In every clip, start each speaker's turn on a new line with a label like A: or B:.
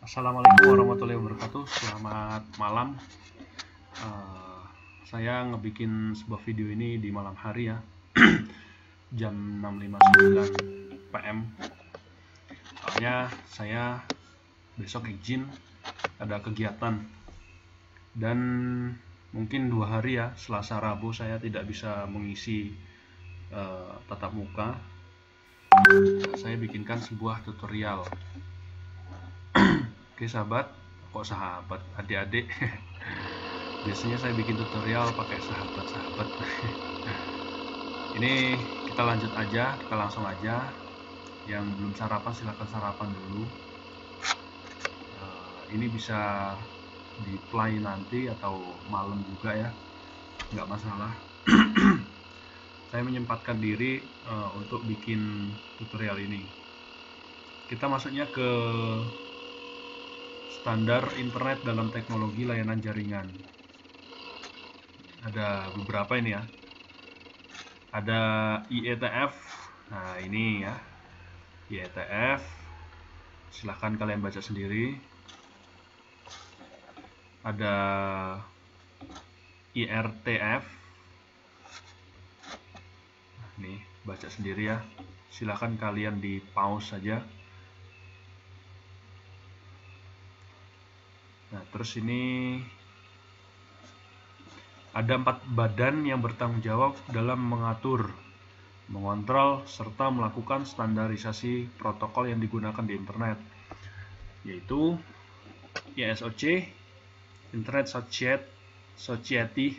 A: Assalamualaikum warahmatullahi wabarakatuh. Selamat malam. Saya ngebikin sebuah video ini di malam hari ya, jam 6.59 PM. Soalnya saya besok izin ada kegiatan dan mungkin 2 hari ya, Selasa Rabu saya tidak bisa mengisi tatap muka. Saya bikinkan sebuah tutorial. Oke sahabat, kok sahabat, adik-adik. Biasanya saya bikin tutorial pakai sahabat-sahabat. Ini kita lanjut aja, kita langsung aja. Yang belum sarapan silahkan sarapan dulu. Ini bisa di play nanti atau malam juga ya, nggak masalah. Saya menyempatkan diri untuk bikin tutorial ini. Kita masuknya ke standar internet dalam teknologi layanan jaringan. Ada beberapa ini ya. Ada IETF. Nah, ini ya. IETF. Silahkan kalian baca sendiri. Ada IRTF. Nih, baca sendiri ya. Silahkan kalian di pause saja. Nah, terus ini ada 4 badan yang bertanggung jawab dalam mengatur, mengontrol, serta melakukan standarisasi protokol yang digunakan di internet, yaitu ISOC, Internet Society,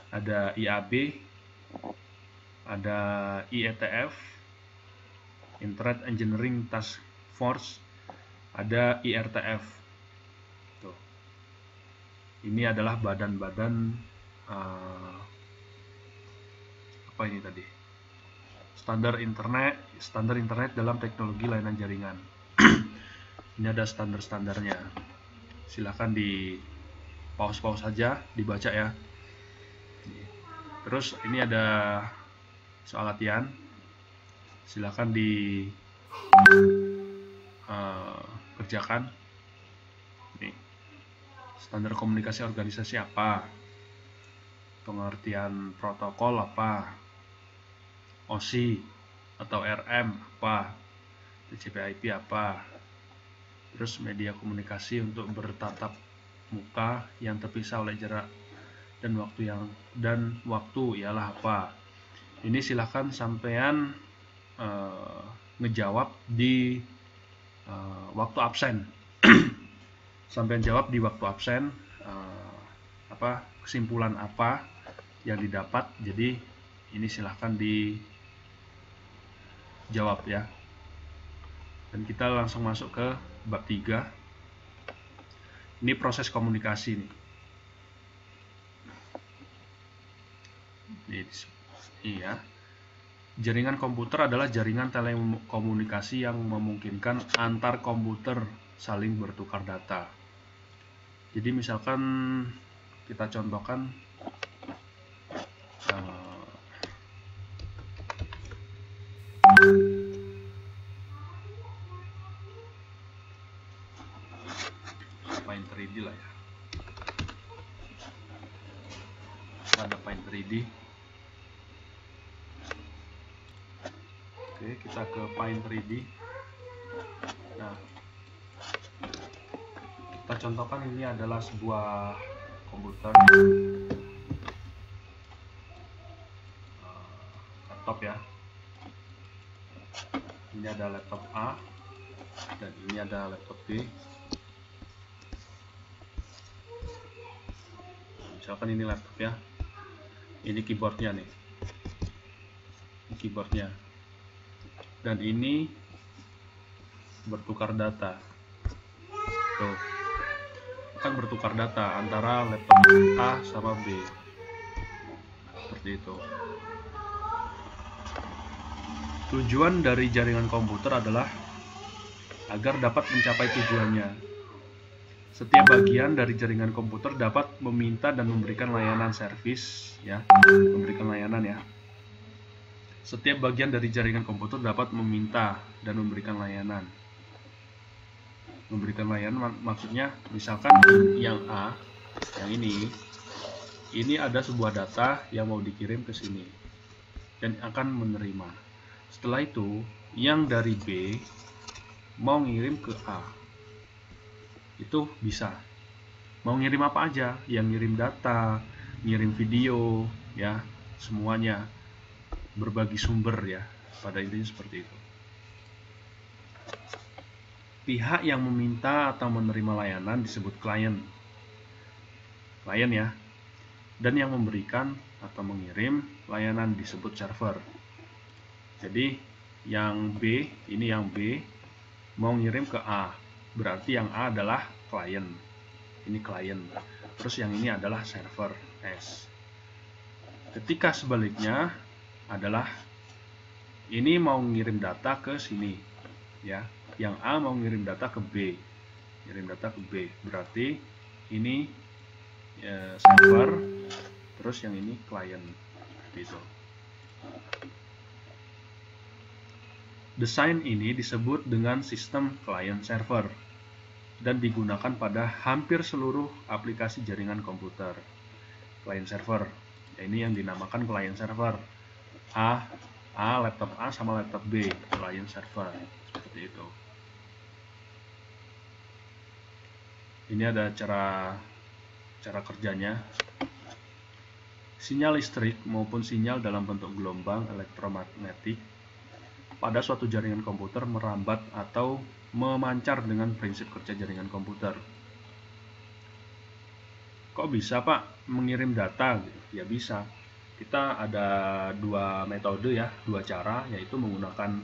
A: ada IAB, ada IETF, Internet Engineering Task Force, ada IRTF. Ini adalah badan-badan apa ini tadi? Standar internet dalam teknologi layanan jaringan. Ini ada standar-standarnya. Silahkan di pause saja, dibaca ya. Terus ini ada soal latihan. Silahkan di kerjakan. Nih. Standar komunikasi organisasi apa? Pengertian protokol apa? OSI atau RM apa? TCP/IP apa? Terus media komunikasi untuk bertatap muka yang terpisah oleh jarak dan waktu ialah apa? Ini silahkan sampean ngejawab di waktu absen. Sampai jawab di waktu absen kesimpulan apa yang didapat. Jadi ini silahkan dijawab ya. Dan kita langsung masuk ke bab 3. Ini proses komunikasi nih. Iya. Jaringan komputer adalah jaringan telekomunikasi yang memungkinkan antar komputer saling bertukar data. Jadi misalkan kita contohkan Paint 3D lah ya. Ada Paint 3D. Oke, kita ke Paint 3D. Nah, kita contohkan ini adalah sebuah komputer, laptop ya. Ini ada laptop A dan ini ada laptop B. Misalkan ini laptop ya. Ini keyboardnya nih. Ini keyboardnya. Dan ini bertukar data. Tuh. Akan bertukar data antara laptop A sama B. Seperti itu. Tujuan dari jaringan komputer adalah agar dapat mencapai tujuannya. Setiap bagian dari jaringan komputer dapat meminta dan memberikan layanan servis ya, memberikan layanan ya. Setiap bagian dari jaringan komputer dapat meminta dan memberikan layanan. Memberikan layanan maksudnya misalkan yang A, yang ini ada sebuah data yang mau dikirim ke sini dan akan menerima. Setelah itu, yang dari B mau ngirim ke A. Itu bisa. Mau ngirim apa aja, yang ngirim data, ngirim video, ya, semuanya berbagi sumber ya. Pada intinya seperti itu. Pihak yang meminta atau menerima layanan disebut klien. Klien ya. Dan yang memberikan atau mengirim layanan disebut server. Jadi yang B, ini yang B mau ngirim ke A. Berarti yang A adalah klien. Ini klien. Terus yang ini adalah server S. Ketika sebaliknya adalah ini mau ngirim data ke sini ya. Yang A mau ngirim data ke B. Ngirim data ke B. Berarti ini server, terus yang ini klien. Seperti itu. Desain ini disebut dengan sistem client server dan digunakan pada hampir seluruh aplikasi jaringan komputer. Client server, ya ini yang dinamakan client server. Laptop A sama laptop B, client server, seperti itu. Ini ada cara kerjanya. Sinyal listrik maupun sinyal dalam bentuk gelombang elektromagnetik pada suatu jaringan komputer merambat atau memancar dengan prinsip kerja jaringan komputer. Kok bisa Pak mengirim data? Ya bisa. Kita ada dua metode ya, dua cara, yaitu menggunakan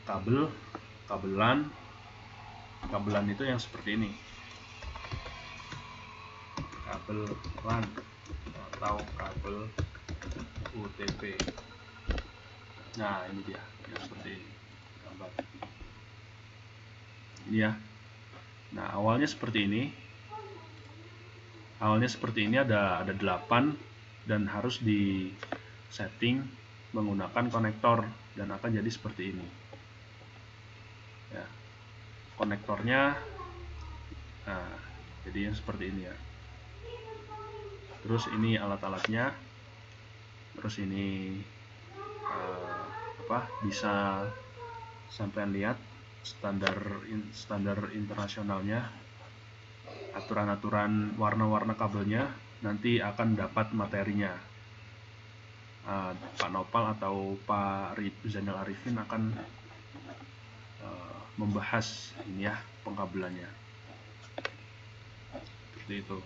A: kabelan itu yang seperti ini. Kabel LAN atau kabel UTP. Nah, ini dia yang seperti ini gambar. Ini ya. Nah, awalnya seperti ini. Ada 8 dan harus di setting menggunakan konektor dan akan jadi seperti ini. Ya. Konektornya jadi yang seperti ini ya. Terus ini alat-alatnya. Terus ini bisa sampai lihat standar internasionalnya, aturan-aturan warna-warna kabelnya, nanti akan dapat materinya. Pak Nopal atau Pak Zainal Arifin akan membahas ini ya, pengkabelannya. Seperti itu.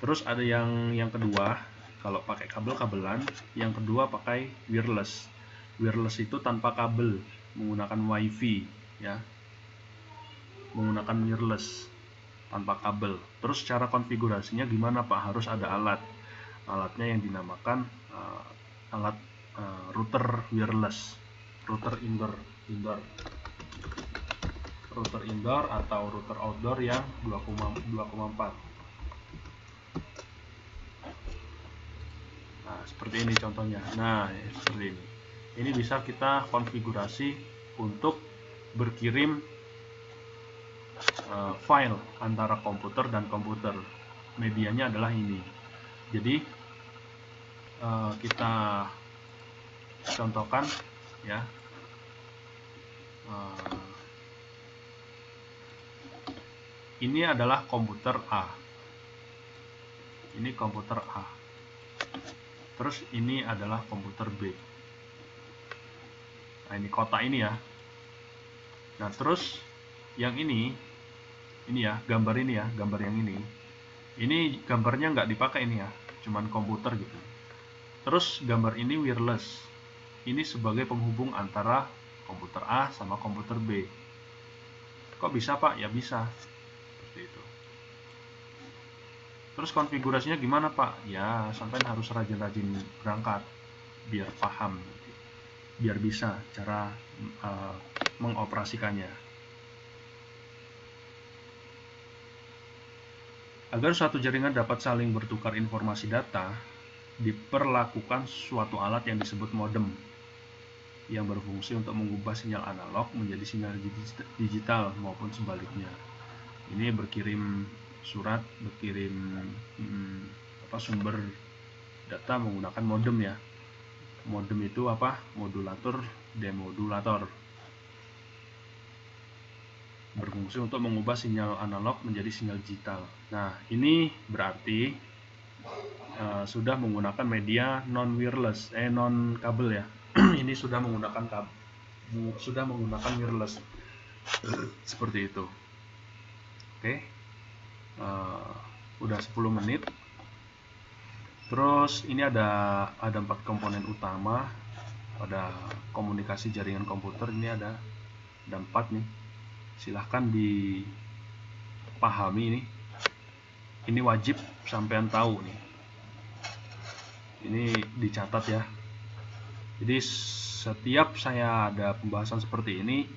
A: Terus ada yang kedua, kalau pakai kabelan, yang kedua pakai wireless. Wireless itu tanpa kabel, menggunakan WiFi ya. Menggunakan wireless tanpa kabel. Terus cara konfigurasinya gimana Pak? Harus ada alat. Alatnya yang dinamakan alat router wireless, router indoor. Router indoor atau router outdoor yang 2,4. Nah, seperti ini contohnya. Nah, seperti ini. Ini bisa kita konfigurasi untuk berkirim file antara komputer dan komputer. Medianya adalah ini. Jadi kita contohkan ya. Ini adalah komputer A. Ini komputer A. Terus ini adalah komputer B. Nah, ini kotak ini ya. Nah, terus yang ini ya, gambar ini ya, gambar yang ini. Ini gambarnya nggak dipakai ini ya, cuman komputer gitu. Terus gambar ini wireless. Ini sebagai penghubung antara komputer A sama komputer B. Kok bisa Pak? Ya bisa. Seperti itu. Terus konfigurasinya gimana Pak? Ya, sampai harus rajin-rajin berangkat biar paham, biar bisa cara mengoperasikannya. Agar suatu jaringan dapat saling bertukar informasi data, diperlakukan suatu alat yang disebut modem. yang berfungsi untuk mengubah sinyal analog menjadi sinyal digital maupun sebaliknya. Ini berkirim surat, berkirim sumber data menggunakan modem ya. Modem itu apa? Modulator, demodulator. Berfungsi untuk mengubah sinyal analog menjadi sinyal digital. Nah, ini berarti sudah menggunakan media non wireless, non kabel ya. Ini sudah menggunakan wireless seperti itu. Oke. Udah 10 menit. Terus ini ada 4 komponen utama pada komunikasi jaringan komputer. Ini ada 4 nih. Silahkan dipahami nih. Ini wajib sampean tahu nih. Ini dicatat ya. Jadi setiap saya ada pembahasan seperti ini,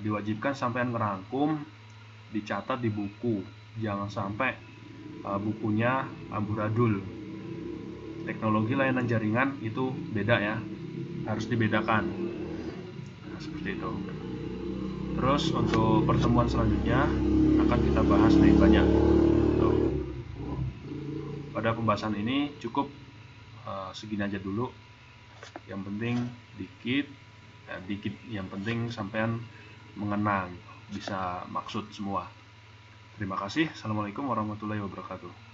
A: diwajibkan sampean ngerangkum, dicatat di buku. Jangan sampai bukunya amburadul. Teknologi layanan jaringan itu beda ya, harus dibedakan. Nah, seperti itu. Terus untuk pertemuan selanjutnya akan kita bahas nih banyak. Pada pembahasan ini cukup segini aja dulu. Yang penting dikit, yang penting sampean mengenang, bisa maksud semua. Terima kasih. Assalamualaikum warahmatullahi wabarakatuh.